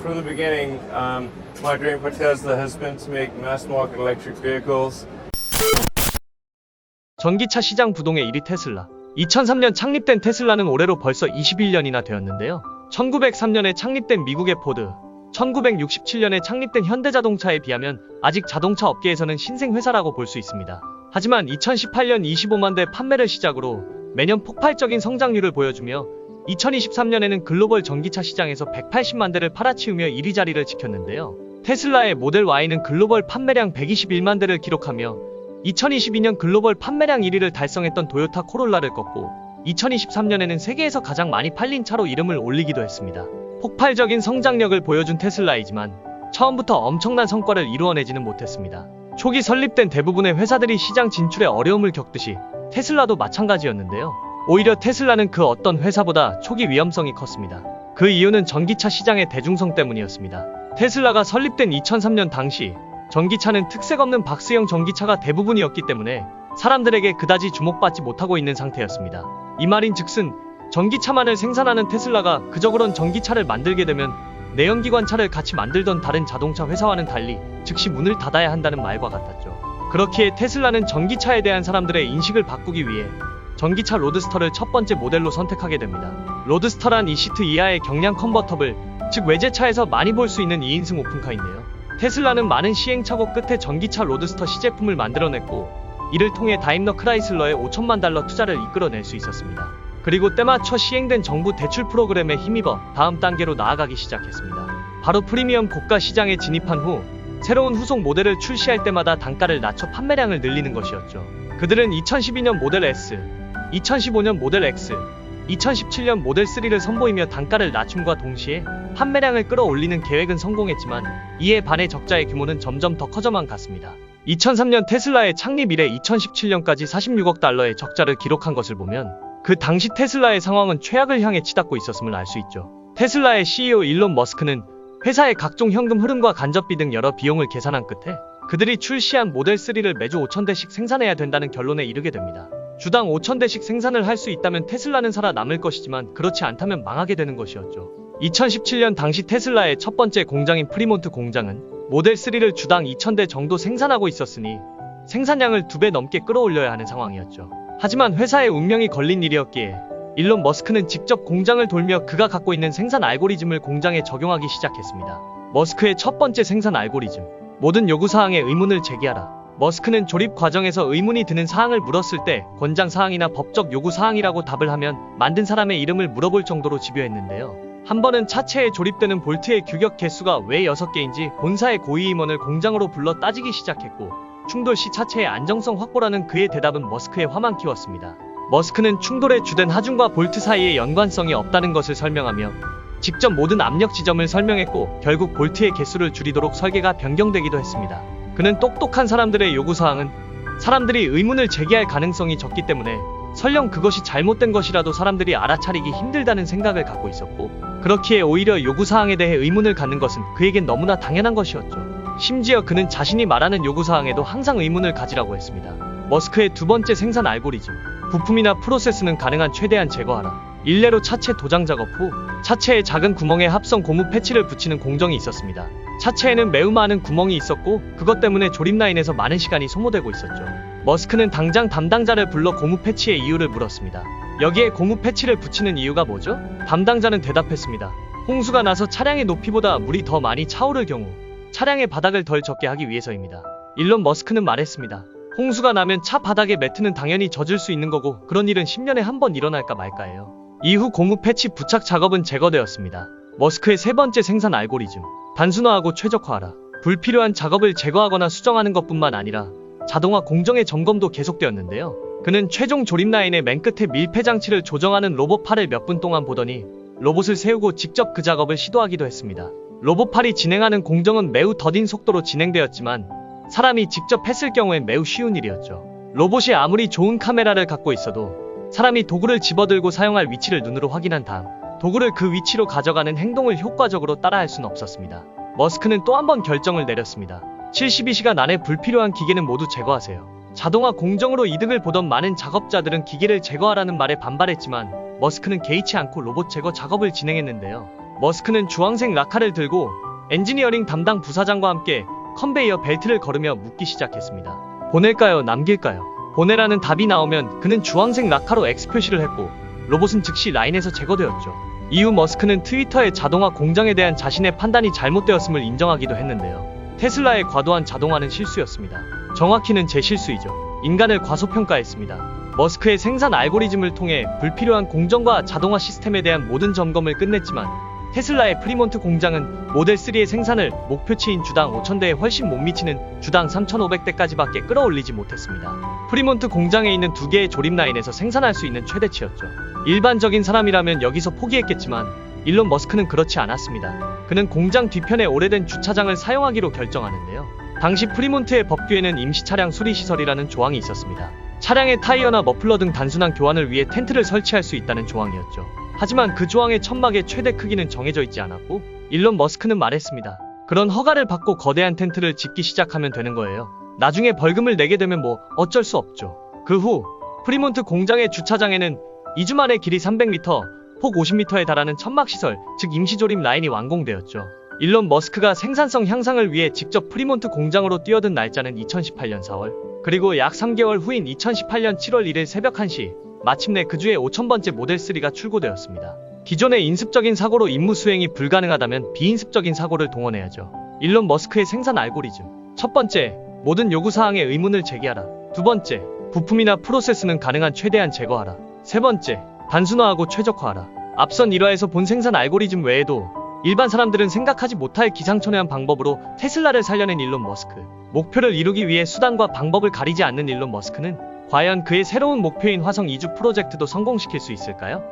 From the beginning, my dream for Tesla has been to make mass-market electric vehicles. 전기차 시장 부동의 1위 테슬라. 2003년 창립된 테슬라는 올해로 벌써 21년이나 되었는데요. 1903년에 창립된 미국의 포드, 1967년에 창립된 현대자동차에 비하면 아직 자동차 업계에서는 신생회사라고 볼 수 있습니다. 하지만 2018년 25만 대 판매를 시작으로 매년 폭발적인 성장률을 보여주며 2023년에는 글로벌 전기차 시장에서 180만 대를 팔아치우며 1위 자리를 지켰는데요. 테슬라의 모델 Y는 글로벌 판매량 121만 대를 기록하며 2022년 글로벌 판매량 1위를 달성했던 도요타 코롤라를 꺾고 2023년에는 세계에서 가장 많이 팔린 차로 이름을 올리기도 했습니다. 폭발적인 성장력을 보여준 테슬라이지만 처음부터 엄청난 성과를 이루어내지는 못했습니다. 초기 설립된 대부분의 회사들이 시장 진출에 어려움을 겪듯이 테슬라도 마찬가지였는데요. 오히려 테슬라는 그 어떤 회사보다 초기 위험성이 컸습니다. 그 이유는 전기차 시장의 대중성 때문이었습니다. 테슬라가 설립된 2003년 당시 전기차는 특색 없는 박스형 전기차가 대부분이었기 때문에 사람들에게 그다지 주목받지 못하고 있는 상태였습니다. 이 말인즉슨 전기차만을 생산하는 테슬라가 그저 그런 전기차를 만들게 되면 내연기관차를 같이 만들던 다른 자동차 회사와는 달리 즉시 문을 닫아야 한다는 말과 같았죠. 그렇기에 테슬라는 전기차에 대한 사람들의 인식을 바꾸기 위해 전기차 로드스터를 첫 번째 모델로 선택하게 됩니다. 로드스터란 2시트 이하의 경량 컨버터블, 즉 외제차에서 많이 볼 수 있는 2인승 오픈카인데요. 테슬라는 많은 시행착오 끝에 전기차 로드스터 시제품을 만들어냈고 이를 통해 다임러 크라이슬러의 5천만 달러 투자를 이끌어낼 수 있었습니다. 그리고 때맞춰 시행된 정부 대출 프로그램에 힘입어 다음 단계로 나아가기 시작했습니다. 바로 프리미엄 고가 시장에 진입한 후 새로운 후속 모델을 출시할 때마다 단가를 낮춰 판매량을 늘리는 것이었죠. 그들은 2012년 모델 S, 2015년 모델 X, 2017년 모델 3를 선보이며 단가를 낮춤과 동시에 판매량을 끌어올리는 계획은 성공했지만 이에 반해 적자의 규모는 점점 더 커져만 갔습니다. 2003년 테슬라의 창립 이래 2017년까지 46억 달러의 적자를 기록한 것을 보면 그 당시 테슬라의 상황은 최악을 향해 치닫고 있었음을 알 수 있죠. 테슬라의 CEO 일론 머스크는 회사의 각종 현금 흐름과 간접비 등 여러 비용을 계산한 끝에 그들이 출시한 모델 3를 매주 5,000대씩 생산해야 된다는 결론에 이르게 됩니다. 주당 5,000대씩 생산을 할 수 있다면 테슬라는 살아남을 것이지만 그렇지 않다면 망하게 되는 것이었죠. 2017년 당시 테슬라의 첫 번째 공장인 프리몬트 공장은 모델 3를 주당 2,000대 정도 생산하고 있었으니 생산량을 2배 넘게 끌어올려야 하는 상황이었죠. 하지만 회사의 운명이 걸린 일이었기에 일론 머스크는 직접 공장을 돌며 그가 갖고 있는 생산 알고리즘을 공장에 적용하기 시작했습니다. 머스크의 첫 번째 생산 알고리즘, 모든 요구사항에 의문을 제기하라. 머스크는 조립 과정에서 의문이 드는 사항을 물었을 때 권장사항이나 법적 요구사항이라고 답을 하면 만든 사람의 이름을 물어볼 정도로 집요했는데요. 한 번은 차체에 조립되는 볼트의 규격 개수가 왜 6개인지 본사의 고위 임원을 공장으로 불러 따지기 시작했고 충돌 시 차체의 안정성 확보라는 그의 대답은 머스크의 화만 키웠습니다. 머스크는 충돌의 주된 하중과 볼트 사이에 연관성이 없다는 것을 설명하며 직접 모든 압력 지점을 설명했고 결국 볼트의 개수를 줄이도록 설계가 변경되기도 했습니다. 그는 똑똑한 사람들의 요구사항은 사람들이 의문을 제기할 가능성이 적기 때문에 설령 그것이 잘못된 것이라도 사람들이 알아차리기 힘들다는 생각을 갖고 있었고 그렇기에 오히려 요구사항에 대해 의문을 갖는 것은 그에겐 너무나 당연한 것이었죠. 심지어 그는 자신이 말하는 요구사항에도 항상 의문을 가지라고 했습니다. 머스크의 두 번째 생산 알고리즘, 부품이나 프로세스는 가능한 최대한 제거하라. 일례로 차체 도장 작업 후 차체의 작은 구멍에 합성 고무 패치를 붙이는 공정이 있었습니다. 차체에는 매우 많은 구멍이 있었고 그것 때문에 조립 라인에서 많은 시간이 소모되고 있었죠. 머스크는 당장 담당자를 불러 고무 패치의 이유를 물었습니다. 여기에 고무 패치를 붙이는 이유가 뭐죠? 담당자는 대답했습니다. 홍수가 나서 차량의 높이보다 물이 더 많이 차오를 경우 차량의 바닥을 덜 젖게 하기 위해서입니다. 일론 머스크는 말했습니다. 홍수가 나면 차 바닥의 매트는 당연히 젖을 수 있는 거고 그런 일은 10년에 한 번 일어날까 말까예요. 이후 고무 패치 부착 작업은 제거되었습니다. 머스크의 세 번째 생산 알고리즘, 단순화하고 최적화하라. 불필요한 작업을 제거하거나 수정하는 것뿐만 아니라 자동화 공정의 점검도 계속되었는데요. 그는 최종 조립 라인의 맨 끝에 밀폐 장치를 조정하는 로봇팔을 몇 분 동안 보더니 로봇을 세우고 직접 그 작업을 시도하기도 했습니다. 로봇팔이 진행하는 공정은 매우 더딘 속도로 진행되었지만 사람이 직접 했을 경우엔 매우 쉬운 일이었죠. 로봇이 아무리 좋은 카메라를 갖고 있어도 사람이 도구를 집어들고 사용할 위치를 눈으로 확인한 다음 도구를 그 위치로 가져가는 행동을 효과적으로 따라할 수는 없었습니다. 머스크는 또 한 번 결정을 내렸습니다. 72시간 안에 불필요한 기계는 모두 제거하세요. 자동화 공정으로 이득을 보던 많은 작업자들은 기계를 제거하라는 말에 반발했지만 머스크는 개의치 않고 로봇 제거 작업을 진행했는데요. 머스크는 주황색 라카를 들고 엔지니어링 담당 부사장과 함께 컨베이어 벨트를 걸으며 묻기 시작했습니다. 보낼까요? 남길까요? 보내라는 답이 나오면 그는 주황색 라카로 X 표시를 했고 로봇은 즉시 라인에서 제거되었죠. 이후 머스크는 트위터의 자동화 공장에 대한 자신의 판단이 잘못되었음을 인정하기도 했는데요. 테슬라의 과도한 자동화는 실수였습니다. 정확히는 제 실수이죠. 인간을 과소평가했습니다. 머스크의 생산 알고리즘을 통해 불필요한 공정과 자동화 시스템에 대한 모든 점검을 끝냈지만 테슬라의 프리몬트 공장은 모델3의 생산을 목표치인 주당 5,000대에 훨씬 못 미치는 주당 3,500대까지밖에 끌어올리지 못했습니다. 프리몬트 공장에 있는 2개의 조립 라인에서 생산할 수 있는 최대치였죠. 일반적인 사람이라면 여기서 포기했겠지만 일론 머스크는 그렇지 않았습니다. 그는 공장 뒤편에 오래된 주차장을 사용하기로 결정하는데요. 당시 프리몬트의 법규에는 임시 차량 수리 시설이라는 조항이 있었습니다. 차량의 타이어나 머플러 등 단순한 교환을 위해 텐트를 설치할 수 있다는 조항이었죠. 하지만 그 조항의 천막의 최대 크기는 정해져 있지 않았고 일론 머스크는 말했습니다. 그런 허가를 받고 거대한 텐트를 짓기 시작하면 되는 거예요. 나중에 벌금을 내게 되면 뭐 어쩔 수 없죠. 그 후 프리몬트 공장의 주차장에는 2주 만에 길이 300m, 폭 50m에 달하는 천막시설, 즉 임시조립 라인이 완공되었죠. 일론 머스크가 생산성 향상을 위해 직접 프리몬트 공장으로 뛰어든 날짜는 2018년 4월, 그리고 약 3개월 후인 2018년 7월 1일 새벽 1시, 마침내 그 주에 5,000번째 모델3가 출고되었습니다. 기존의 인습적인 사고로 임무 수행이 불가능하다면 비인습적인 사고를 동원해야죠. 일론 머스크의 생산 알고리즘. 첫 번째, 모든 요구사항에 의문을 제기하라. 두 번째, 부품이나 프로세스는 가능한 최대한 제거하라. 세 번째, 단순화하고 최적화하라. 앞선 일화에서 본 생산 알고리즘 외에도 일반 사람들은 생각하지 못할 기상천외한 방법으로 테슬라를 살려낸 일론 머스크. 목표를 이루기 위해 수단과 방법을 가리지 않는 일론 머스크는 과연 그의 새로운 목표인 화성 이주 프로젝트도 성공시킬 수 있을까요?